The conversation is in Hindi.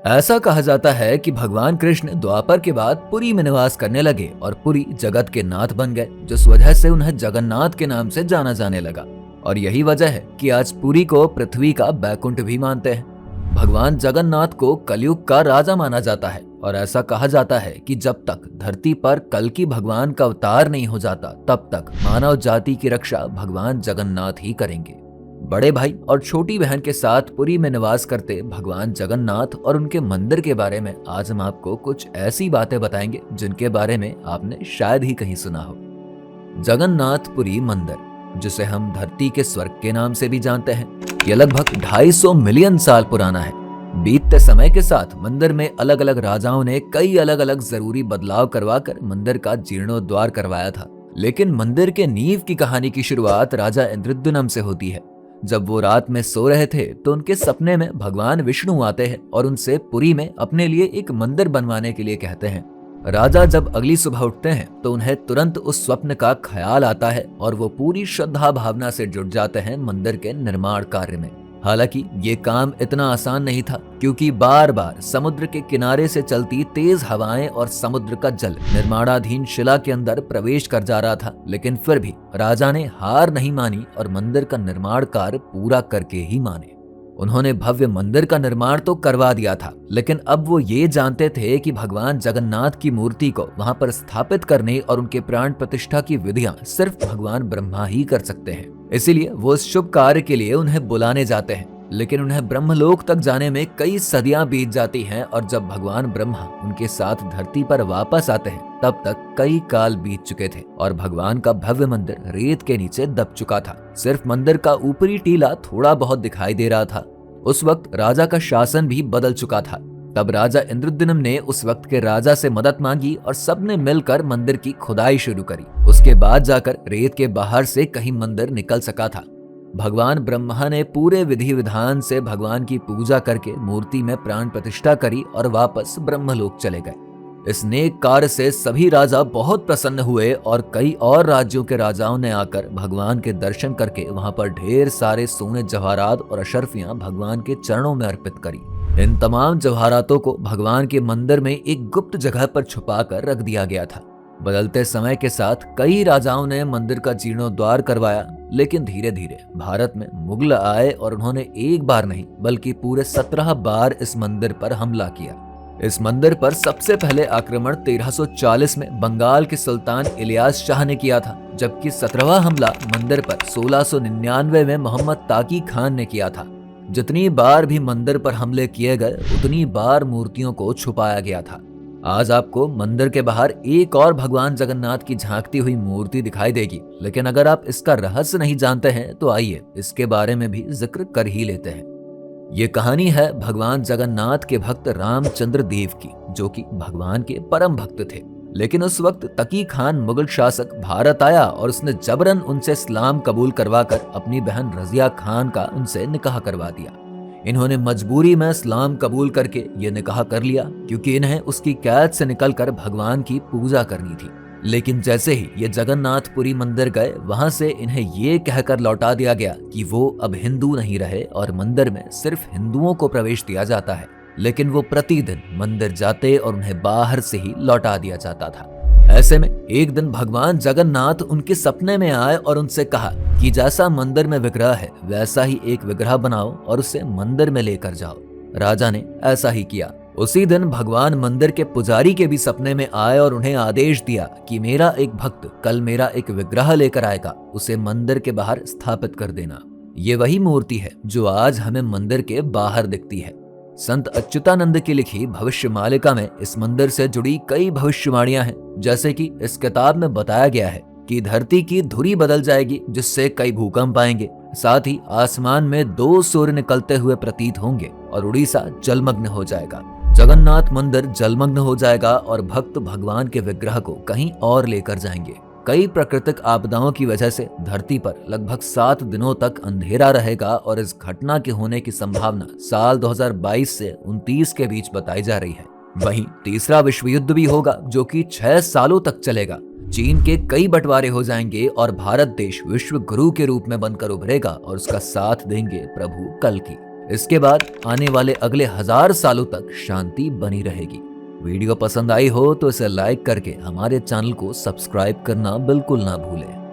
ऐसा कहा जाता है कि भगवान कृष्ण द्वापर के बाद पुरी में निवास करने लगे और पुरी जगत के नाथ बन गए, जिस वजह से उन्हें जगन्नाथ के नाम से जाना जाने लगा। और यही वजह है कि आज पुरी को पृथ्वी का बैकुंठ भी मानते हैं। भगवान जगन्नाथ को कलयुग का राजा माना जाता है और ऐसा कहा जाता है कि जब तक धरती पर कल्कि भगवान का अवतार नहीं हो जाता, तब तक मानव जाति की रक्षा भगवान जगन्नाथ ही करेंगे। बड़े भाई और छोटी बहन के साथ पुरी में निवास करते भगवान जगन्नाथ और उनके मंदिर के बारे में आज हम आपको कुछ ऐसी बातें बताएंगे जिनके बारे में आपने शायद ही कहीं सुना हो। जगन्नाथपुरी मंदिर, जिसे हम धरती के स्वर्ग के नाम से भी जानते हैं, यह लगभग 250 मिलियन साल पुराना है। बीतते समय के साथ मंदिर में अलग अलग राजाओं ने कई अलग अलग जरूरी बदलाव करवाकर मंदिर का जीर्णोद्धार करवाया था। लेकिन मंदिर के नींव की कहानी की शुरुआत राजा इंद्रद्युम्न से होती है। जब वो रात में सो रहे थे तो उनके सपने में भगवान विष्णु आते हैं और उनसे पुरी में अपने लिए एक मंदिर बनवाने के लिए कहते हैं। राजा जब अगली सुबह उठते हैं तो उन्हें तुरंत उस स्वप्न का ख्याल आता है और वो पूरी श्रद्धा भावना से जुट जाते हैं मंदिर के निर्माण कार्य में। हालांकि ये काम इतना आसान नहीं था, क्योंकि बार बार समुद्र के किनारे से चलती तेज हवाएं और समुद्र का जल निर्माणाधीन शिला के अंदर प्रवेश कर जा रहा था। लेकिन फिर भी राजा ने हार नहीं मानी और मंदिर का निर्माण कार्य पूरा करके ही माने। उन्होंने भव्य मंदिर का निर्माण तो करवा दिया था, लेकिन अब वो ये जानते थे कि भगवान जगन्नाथ की मूर्ति को वहां पर स्थापित करने और उनके प्राण प्रतिष्ठा की विधियां सिर्फ भगवान ब्रह्मा ही कर सकते हैं। इसीलिए वो इस शुभ कार्य के लिए उन्हें बुलाने जाते हैं। लेकिन उन्हें ब्रह्मलोक तक जाने में कई सदियां बीत जाती हैं और जब भगवान ब्रह्मा उनके साथ धरती पर वापस आते हैं, तब तक कई काल बीत चुके थे और भगवान का भव्य मंदिर रेत के नीचे दब चुका था। सिर्फ मंदिर का ऊपरी टीला थोड़ा बहुत दिखाई दे रहा था। उस वक्त राजा का शासन भी बदल चुका था। तब राजा इंद्रद्युम्न ने उस वक्त के राजा से मदद मांगी और सबने मिलकर मंदिर की खुदाई शुरू करी। उसके बाद जाकर रेत के बाहर से कहीं मंदिर निकल सका था। भगवान ब्रह्मा ने पूरे विधि विधान से भगवान की पूजा करके मूर्ति में प्राण प्रतिष्ठा करी और वापस ब्रह्मलोक चले गए। इस नेक कार्य से सभी राजा बहुत प्रसन्न हुए और कई और राज्यों के राजाओं ने आकर भगवान के दर्शन करके वहां पर ढेर सारे सोने जवाहरात और अशर्फियां भगवान के चरणों में अर्पित करी। इन तमाम जवाहरातों को भगवान के मंदिर में एक गुप्त जगह पर छुपा कर रख दिया गया था। बदलते समय के साथ कई राजाओं ने मंदिर का जीर्णोद्धार करवाया, लेकिन धीरे धीरे भारत में मुगल आए और उन्होंने एक बार नहीं बल्कि पूरे 17 बार इस मंदिर पर हमला किया। इस मंदिर पर सबसे पहले आक्रमण 1340 में बंगाल के सुल्तान इलियास शाह ने किया था, जबकि 17वां हमला मंदिर पर 1699 में मोहम्मद ताकी खान ने किया था। जितनी बार भी मंदिर पर हमले किए गए, उतनी बार मूर्तियों को छुपाया गया था। आज आपको मंदिर के बाहर एक और भगवान जगन्नाथ की झांकती हुई मूर्ति दिखाई देगी, लेकिन अगर आप इसका रहस्य नहीं जानते हैं तो आइए इसके बारे में भी जिक्र कर ही लेते हैं। ये कहानी है भगवान जगन्नाथ के भक्त रामचंद्र देव की, जो कि भगवान के परम भक्त थे। लेकिन उस वक्त तकी खान मुगल शासक भारत आया और उसने जबरन उनसे इस्लाम कबूल करवाकर अपनी बहन रजिया खान का उनसे निकाह करवा दिया। इन्होंने मजबूरी में इस्लाम कबूल करके ये निकाह कर लिया, क्योंकि इन्हें उसकी कैद से निकलकर भगवान की पूजा करनी थी। लेकिन जैसे ही ये जगन्नाथपुरी मंदिर गए, वहां से इन्हें ये कहकर लौटा दिया गया कि वो अब हिंदू नहीं रहे और मंदिर में सिर्फ हिंदुओं को प्रवेश दिया जाता है। लेकिन वो प्रतिदिन मंदिर जाते और उन्हें बाहर से ही लौटा दिया जाता था। ऐसे में एक दिन भगवान जगन्नाथ उनके सपने में आए और उनसे कहा कि जैसा मंदिर में विग्रह है वैसा ही एक विग्रह बनाओ और उसे मंदिर में लेकर जाओ। राजा ने ऐसा ही किया। उसी दिन भगवान मंदिर के पुजारी के भी सपने में आए और उन्हें आदेश दिया कि मेरा एक भक्त कल मेरा एक विग्रह लेकर आएगा, उसे मंदिर के बाहर स्थापित कर देना। ये वही मूर्ति है जो आज हमें मंदिर के बाहर दिखती है। संत अच्युतानंद की लिखी भविष्य मालिका में इस मंदिर से जुड़ी कई भविष्यवाणियां हैं। जैसे कि इस किताब में बताया गया है कि धरती की धुरी बदल जाएगी, जिससे कई भूकंप आएंगे। साथ ही आसमान में 2 सूर्य निकलते हुए प्रतीत होंगे और उड़ीसा जलमग्न हो जाएगा। जगन्नाथ मंदिर जलमग्न हो जाएगा और भक्त भगवान के विग्रह को कहीं और लेकर जाएंगे। कई प्राकृतिक आपदाओं की वजह से धरती पर लगभग 7 दिनों तक अंधेरा रहेगा और इस घटना के होने की संभावना साल 2022 से 29 के बीच बताई जा रही है। वहीं तीसरा विश्व युद्ध भी होगा, जो कि 6 सालों तक चलेगा। चीन के कई बंटवारे हो जाएंगे और भारत देश विश्व गुरु के रूप में बनकर उभरेगा और उसका साथ देंगे प्रभु कल्कि। इसके बाद आने वाले अगले 1000 सालों तक शांति बनी रहेगी। वीडियो पसंद आई हो तो इसे लाइक करके हमारे चैनल को सब्सक्राइब करना बिल्कुल ना भूलें।